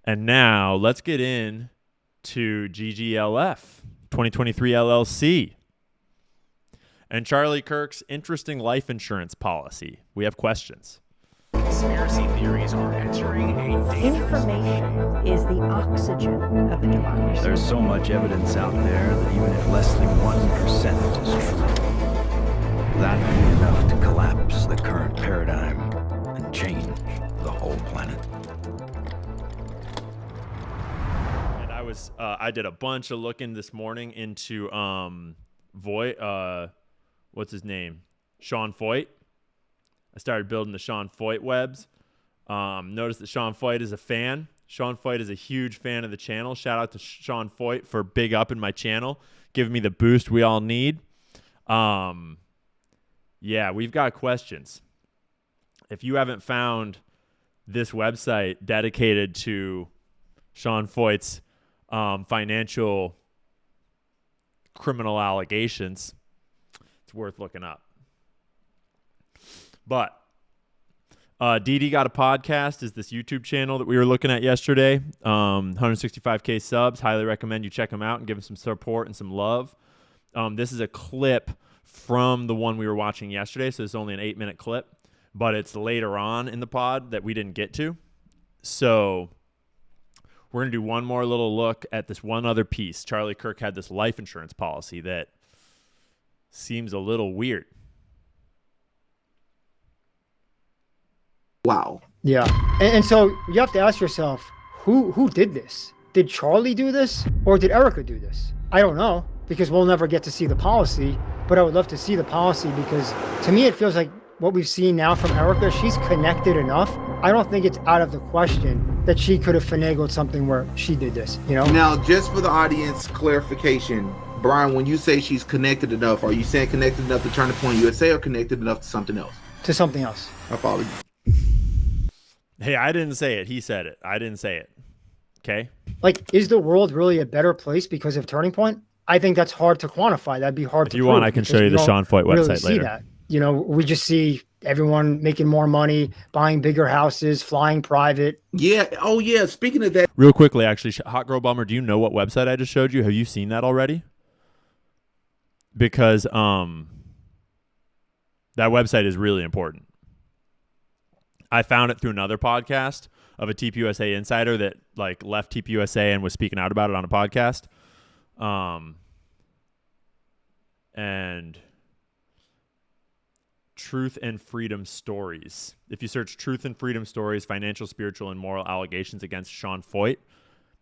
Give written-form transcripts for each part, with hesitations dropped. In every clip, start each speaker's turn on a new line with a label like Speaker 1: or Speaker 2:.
Speaker 1: And now let's get in to GGLF 2023 LLC and Charlie Kirk's interesting life insurance policy. We have questions.
Speaker 2: Conspiracy theories are entering a dangerous
Speaker 3: Information is the oxygen of the democracy.
Speaker 4: There's so much evidence out there that even if less than 1% is true, that would be enough to collapse the current paradigm and change the whole planet.
Speaker 1: And I did a bunch of looking this morning into what's his name? Sean Foyt. I started building the Sean Foyt webs. Noticed that Sean Foyt is a fan. Sean Foyt is a huge fan of the channel. Shout out to Sean Foyt for big up in my channel, giving me the boost we all need. Yeah, we've got questions. If you haven't found this website dedicated to Sean Foyt's financial criminal allegations, it's worth looking up. But DD Got a Podcast is this YouTube channel that we were looking at yesterday. 165K subs. Highly recommend you check him out and give him some support and some love. This is a clip from the one we were watching yesterday, so it's only an 8-minute clip, but it's later on in the pod that we didn't get to. So we're going to do one more little look at this one other piece. Charlie Kirk had this life insurance policy that seems a little weird.
Speaker 5: Wow.
Speaker 6: Yeah. And so you have to ask yourself, who did this? Did Charlie do this or did Erika do this? I don't know, because we'll never get to see the policy, but I would love to see the policy because to me it feels like what we've seen now from Erika, she's connected enough. I don't think it's out of the question that she could have finagled something where she did this, you know?
Speaker 5: Now, just for the audience clarification, Brian, when you say she's connected enough, are you saying connected enough to Turning Point USA or connected enough to something else?
Speaker 6: To something else.
Speaker 5: I follow you.
Speaker 1: Hey, I didn't say it. He said it. I didn't say it. Okay?
Speaker 6: Like, is the world really a better place because of Turning Point? I think that's hard to quantify. That'd be hard to prove.
Speaker 1: If you want, I can show you the Sean Foyt website later.
Speaker 6: That. You know, we just see everyone making more money, buying bigger houses, flying private.
Speaker 5: Yeah. Oh, yeah. Speaking of that.
Speaker 1: Real quickly, actually, Hot Girl Bummer, do you know what website I just showed you? Have you seen that already? Because that website is really important. I found it through another podcast of a TPUSA insider that like left TPUSA and was speaking out about it on a podcast. And Truth and Freedom Stories. If you search Truth and Freedom Stories, financial, spiritual, and moral allegations against Sean Foyt,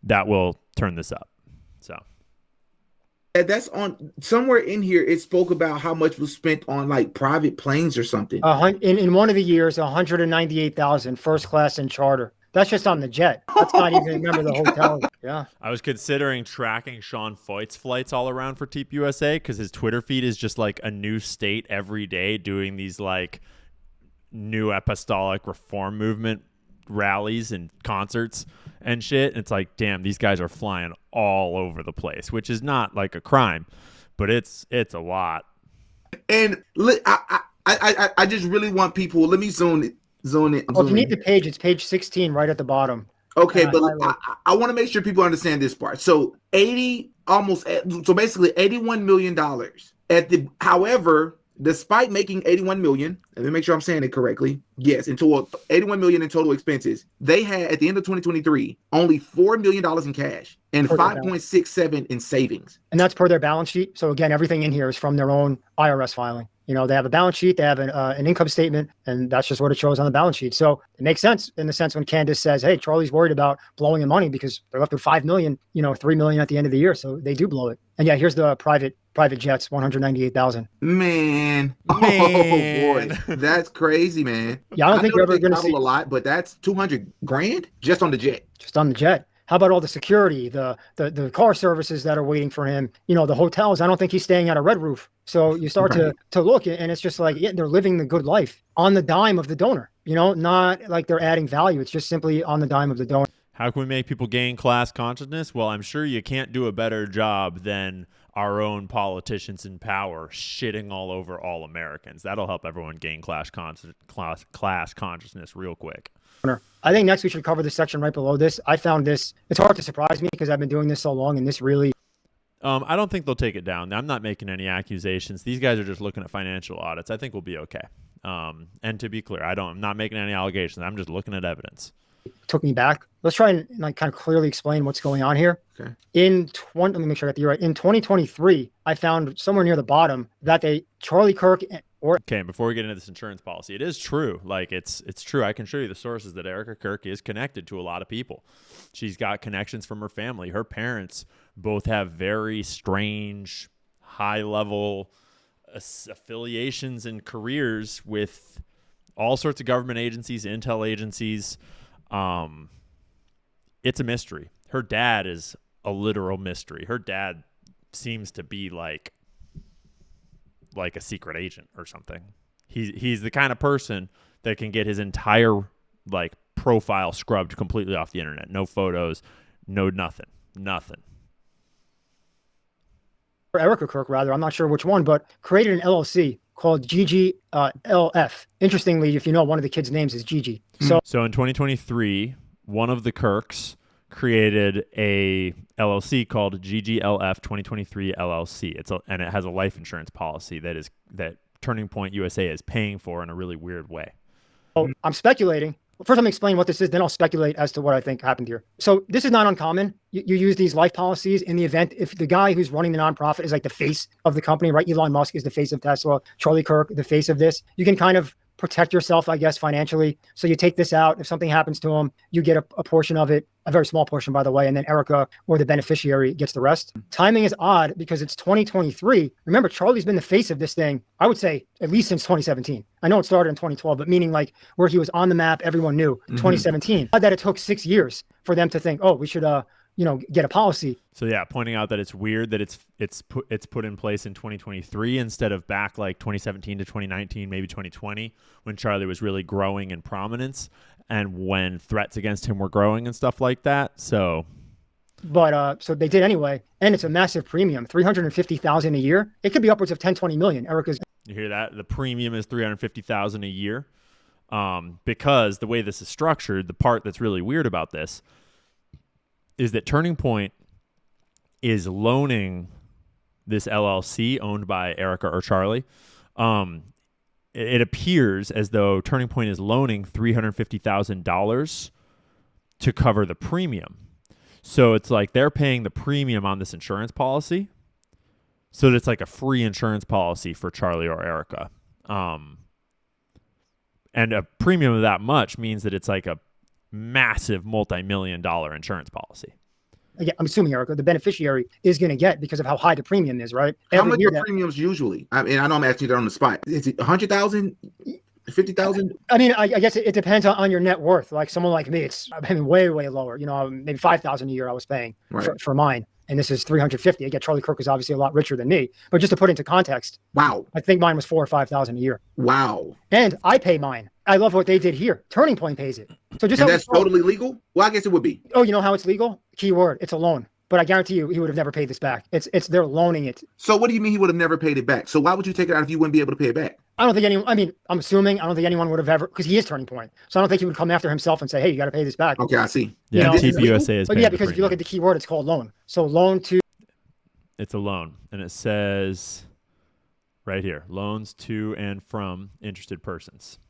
Speaker 1: that will turn this up. So
Speaker 5: That's on somewhere in here. It spoke about how much was spent on like private planes or something.
Speaker 6: In one of the years, 198,000 first class and charter. That's just on the jet. That's not even remember the hotel. Yeah.
Speaker 1: I was considering tracking Sean Foyt's flights all around for TPUSA because his Twitter feed is just like a new state every day doing these like new apostolic reform movement rallies and concerts and shit. And it's like, damn, these guys are flying all over the place, which is not like a crime, but it's a lot.
Speaker 5: And I just really want people. Let me zone it.
Speaker 6: Well, if you need the page, it's page 16 right at the bottom.
Speaker 5: Okay, but I want to make sure people understand this part. So basically $81 million however, despite making 81 million, let me make sure I'm saying it correctly. Yes, in total 81 million in total expenses. They had at the end of 2023 only $4 million in cash and 5.67 in savings.
Speaker 6: And that's per their balance sheet. So again, everything in here is from their own IRS filing. You know, they have a balance sheet, they have an income statement, and that's just what it shows on the balance sheet. So it makes sense in the sense when Candace says, hey, Charlie's worried about blowing the money because they're left with 5 million, you know, 3 million at the end of the year. So they do blow it. And yeah, here's the private jets, 198,000.
Speaker 5: Man. Oh boy. That's crazy, man.
Speaker 6: Yeah, I don't think we're ever going to see
Speaker 5: a lot, but that's 200 grand just on the jet.
Speaker 6: Just on the jet. How about all the security, the car services that are waiting for him? You know, the hotels. I don't think he's staying at a Red Roof. So you start to look, and it's just like, yeah, they're living the good life on the dime of the donor. You know, not like they're adding value. It's just simply on the dime of the donor.
Speaker 1: How can we make people gain class consciousness? Well, I'm sure you can't do a better job than our own politicians in power shitting all over all Americans. That'll help everyone gain class consciousness real quick.
Speaker 6: I think next we should cover the section right below this. I found this, it's hard to surprise me because I've been doing this so long, and this really...
Speaker 1: I don't think they'll take it down. I'm not making any accusations. These guys are just looking at financial audits. I think we'll be okay. And to be clear, I'm not making any allegations. I'm just looking at evidence.
Speaker 6: Took me back. Let's try and like kind of clearly explain what's going on here.
Speaker 5: Okay.
Speaker 6: Let me make sure I got the year right. In 2023, I found somewhere near the bottom that Charlie Kirk
Speaker 1: Okay, before we get into this insurance policy, it is true. Like it's true. I can show you the sources that Erika Kirk is connected to a lot of people. She's got connections from her family. Her parents both have very strange, high-level affiliations and careers with all sorts of government agencies, intel agencies. It's a mystery. Her dad is a literal mystery. Her dad seems to be like a secret agent or something. He's the kind of person that can get his entire like profile scrubbed completely off the internet. No photos, no nothing.
Speaker 6: Erika Kirk, rather, I'm not sure which one, but created an LLC called GGLF. Interestingly, if you know, one of the kids' names is Gigi. So
Speaker 1: in 2023, one of the Kirks created a LLC called GGLF 2023 LLC. And it has a life insurance policy that Turning Point USA is paying for in a really weird way.
Speaker 6: I'm speculating. First, I'm going to explain what this is, then I'll speculate as to what I think happened here. So this is not uncommon. You use these life policies in the event if the guy who's running the nonprofit is like the face of the company, right? Elon Musk is the face of Tesla, Charlie Kirk, the face of this. You can kind of protect yourself, I guess, financially. So you take this out. If something happens to him, you get a portion of it, a very small portion, by the way, and then Erika or the beneficiary gets the rest. Timing is odd because it's 2023. Remember, Charlie's been the face of this thing, I would say, at least since 2017. I know it started in 2012, but meaning like where he was on the map, everyone knew, 2017. That it took 6 years for them to think, oh, we should get a policy.
Speaker 1: So yeah, pointing out that it's weird that it's put in place in 2023 instead of back like 2017 to 2019, maybe 2020, when Charlie was really growing in prominence and when threats against him were growing and stuff like that. So
Speaker 6: they did anyway, and it's a massive premium, $350,000 a year. It could be upwards of 10-20 million. Erika's.
Speaker 1: You hear that? The premium is $350,000 a year. Because the way this is structured, the part that's really weird about this is that Turning Point is loaning this LLC owned by Erika or Charlie. It appears as though Turning Point is loaning $350,000 to cover the premium. So it's like they're paying the premium on this insurance policy. So that it's like a free insurance policy for Charlie or Erika. And a premium of that much means that it's like a massive multi-million-dollar insurance policy.
Speaker 6: Again, I'm assuming Erika, the beneficiary, is going to get because of how high the premium is, right?
Speaker 5: How much are premiums usually? I mean, I know I'm asking you that on the spot. Is it 100,000, 50,000?
Speaker 6: I mean, I guess it depends on your net worth. Like someone like me, it's way, way lower. Maybe 5,000 a year I was paying for mine. And this is 350. Again, Charlie Kirk is obviously a lot richer than me. But just to put into context,
Speaker 5: wow,
Speaker 6: I think mine was 4,000 or 5,000 a year.
Speaker 5: Wow.
Speaker 6: And I pay mine. I love what they did here. Turning Point pays it. So just
Speaker 5: and that's totally legal? Well, I guess it would be.
Speaker 6: Oh, you know how it's legal? Key word, it's a loan. But I guarantee you, he would have never paid this back. They're loaning it.
Speaker 5: So what do you mean he would have never paid it back? So why would you take it out if you wouldn't be able to pay it back?
Speaker 6: I'm assuming, I don't think anyone would have ever, because he is Turning Point. So I don't think he would come after himself and say, hey, you got to pay this back.
Speaker 5: Okay, I see.
Speaker 1: Yeah, TPUSA is.
Speaker 6: But yeah, because if you look at the key word, it's called loan. So loan to.
Speaker 1: It's a loan. And it says right here, loans to and from interested persons.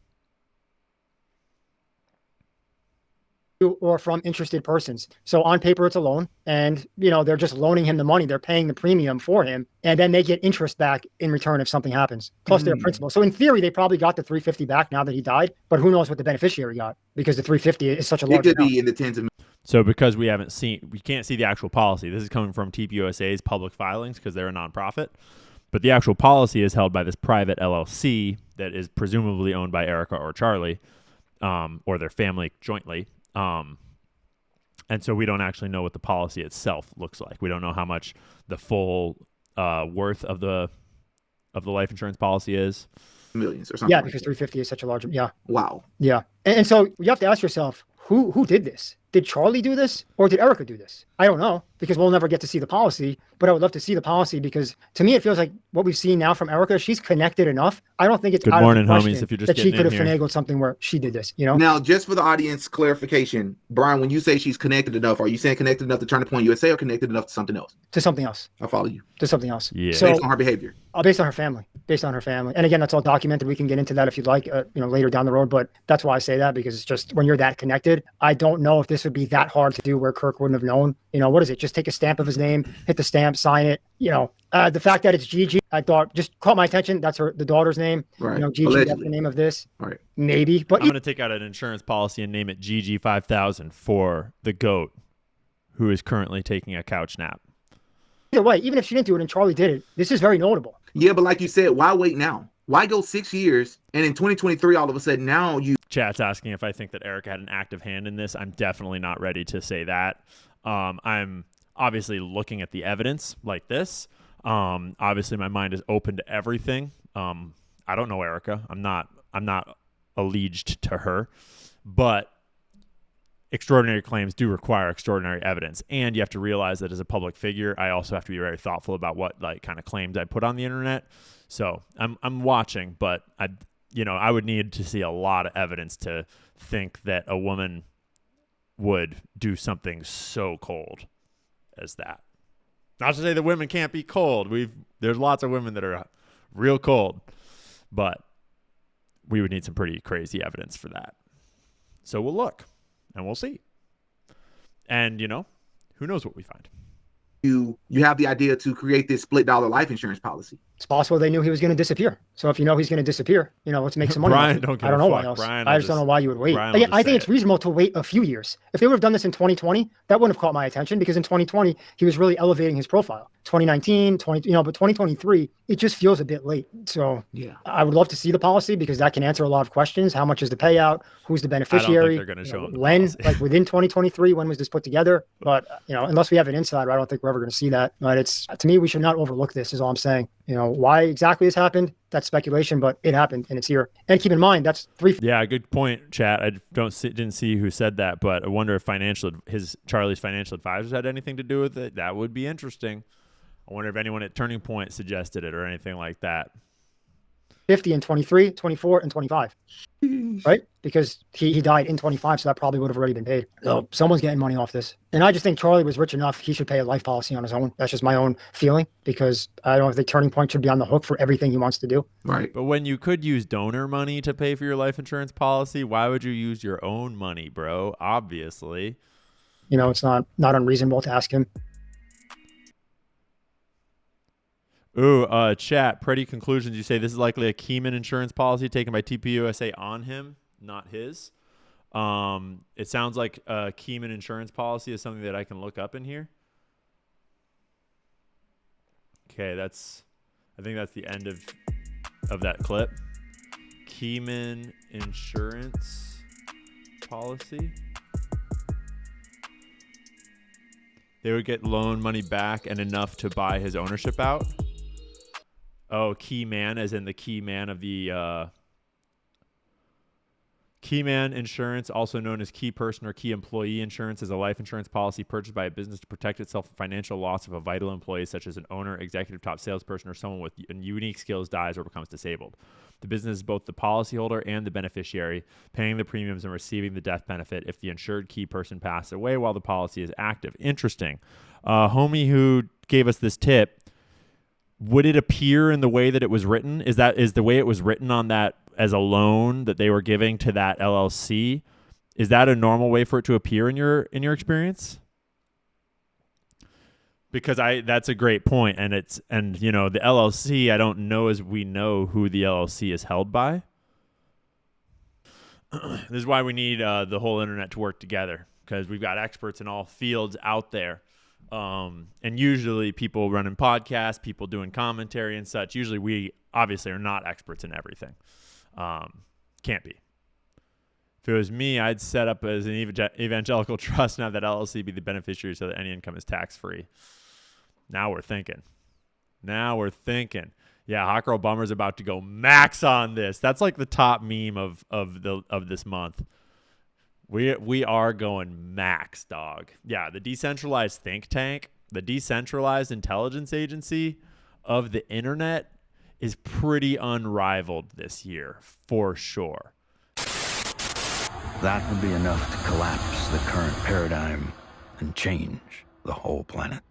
Speaker 6: Or from interested persons. So on paper, it's a loan, and they're just loaning him the money. They're paying the premium for him, and then they get interest back in return if something happens, plus their principal. So in theory, they probably got the 350 back now that he died, but who knows what the beneficiary got, because the 350 is such a large
Speaker 5: amount. It could
Speaker 6: amount.
Speaker 5: be in the tens of millions.
Speaker 1: So because we can't see the actual policy. This is coming from TPUSA's public filings because they're a nonprofit, but the actual policy is held by this private LLC that is presumably owned by Erika or Charlie, or their family jointly. And so we don't actually know what the policy itself looks like. We don't know how much the full worth of the life insurance policy is.
Speaker 5: Millions or something.
Speaker 6: Yeah, because 350 is such a large. Yeah.
Speaker 5: Wow.
Speaker 6: Yeah, and so you have to ask yourself, who did this? did Charlie do this or did Erika do this? I don't know because we'll never get to see the policy, but I would love to see the policy because to me, it feels like what we've seen now from Erika, she's connected enough. I don't think it's
Speaker 1: Good
Speaker 6: out
Speaker 1: morning,
Speaker 6: of the question
Speaker 1: homies, if you're just
Speaker 6: that she
Speaker 1: getting
Speaker 6: could have
Speaker 1: in here.
Speaker 6: finagled something where she did this, you know?
Speaker 5: Now, just for the audience clarification, Brian, when you say she's connected enough, are you saying connected enough to Turning Point USA or connected enough to something else?
Speaker 6: To something else.
Speaker 5: I follow you.
Speaker 6: To something else.
Speaker 1: Yeah.
Speaker 6: So
Speaker 5: Based on her behavior.
Speaker 6: based on her family, and again, that's all documented. We can get into that if you'd like, later down the road. But that's why I say that because it's just when you're that connected, I don't know if this would be that hard to do where Kirk wouldn't have known. What is it? Just take a stamp of his name, hit the stamp, sign it. The fact that it's Gigi, I thought just caught my attention. That's the daughter's name.
Speaker 5: Right.
Speaker 6: Gigi,
Speaker 5: Allegedly.
Speaker 6: that's the name of this.
Speaker 5: Right.
Speaker 6: Maybe, but
Speaker 1: I'm going to take out an insurance policy and name it GG 5000 for the goat who is currently taking a couch nap.
Speaker 6: either way, even if she didn't do it and Charlie did it, this is very notable.
Speaker 5: Yeah, but like you said, why wait now? Why go 6 years and in 2023 all of a sudden now you
Speaker 1: Chat's asking if I think that Erika had an active hand in this. I'm definitely not ready to say that. I'm obviously looking at the evidence like this. Obviously, my mind is open to everything. I don't know Erika. I'm not alleged to her, but extraordinary claims do require extraordinary evidence, and you have to realize that as a public figure, I also have to be very thoughtful about what kind of claims I put on the internet. So I'm watching, but I would need to see a lot of evidence to think that a woman would do something so cold as that. Not to say that women can't be cold. There's lots of women that are real cold, but we would need some pretty crazy evidence for that. So we'll look and we'll see. And who knows what we find.
Speaker 5: you have the idea to create this split dollar life insurance policy.
Speaker 6: It's possible they knew he was going to disappear. So if you know he's going to disappear, let's make some money.
Speaker 1: Brian,
Speaker 6: off it.
Speaker 1: don't give
Speaker 6: I don't
Speaker 1: a
Speaker 6: know why
Speaker 1: fuck.
Speaker 6: else.
Speaker 1: Brian
Speaker 6: I
Speaker 1: will
Speaker 6: just don't know why you would wait.
Speaker 1: Brian will
Speaker 6: Again,
Speaker 1: just
Speaker 6: I
Speaker 1: say
Speaker 6: think it's
Speaker 1: it.
Speaker 6: reasonable to wait a few years. If they would have done this in 2020, that wouldn't have caught my attention because in 2020 he was really elevating his profile. 2019, but 2023, it just feels a bit late. So
Speaker 5: Yeah.
Speaker 6: I would love to see the policy because that can answer a lot of questions. How much is the payout? Who's the beneficiary?
Speaker 1: they're gonna show him the
Speaker 6: when,
Speaker 1: policy.
Speaker 6: like within 2023, when was this put together? But unless we have an insider, I don't think we're ever going to see that. But to me, we should not overlook this. Is all I'm saying. Why exactly this happened? That's speculation, but it happened and it's here. And keep in mind, that's
Speaker 1: Yeah, good point, chat. I didn't see who said that, but I wonder if Charlie's financial advisors had anything to do with it. That would be interesting. I wonder if anyone at Turning Point suggested it or anything like that.
Speaker 6: 50 in 23, 24, and 25, right? Because he died in 25, so that probably would have already been paid. So someone's getting money off this. And I just think Charlie was rich enough, he should pay a life policy on his own. That's just my own feeling because I don't think Turning Point should be on the hook for everything he wants to do.
Speaker 5: Right.
Speaker 1: But when you could use donor money to pay for your life insurance policy, why would you use your own money, bro? Obviously.
Speaker 6: It's not unreasonable to ask him.
Speaker 1: Ooh, chat, pretty conclusions. You say this is likely a Keyman insurance policy taken by TPUSA on him, not his. It sounds like a Keyman insurance policy is something that I can look up in here. Okay, I think that's the end of that clip. Keyman insurance policy. They would get loan money back and enough to buy his ownership out. Oh, Keyman, as in the key man of the Keyman insurance, also known as key person or key employee insurance, is a life insurance policy purchased by a business to protect itself from financial loss if a vital employee, such as an owner, executive, top salesperson, or someone with unique skills dies or becomes disabled. The business is both the policyholder and the beneficiary, paying the premiums and receiving the death benefit if the insured key person passes away while the policy is active. Interesting. Homie who gave us this tip, would it appear in the way that it was written? Is the way it was written on that as a loan that they were giving to that LLC? Is that a normal way for it to appear in your experience? Because that's a great point, and the LLC, I don't know as we know who the LLC is held by. This is why we need the whole internet to work together, because we've got experts in all fields out there. And usually people running podcasts, people doing commentary and such, usually we obviously are not experts in everything. Can't be. If it was me, I'd set up as an evangelical trust and have that LLC be the beneficiary so that any income is tax-free. Now we're thinking. Yeah, Hot Girl Bummer's about to go max on this. That's like the top meme of this month. We are going max, dog. Yeah, the decentralized think tank, the decentralized intelligence agency of the internet is pretty unrivaled this year, for sure.
Speaker 4: That would be enough to collapse the current paradigm and change the whole planet.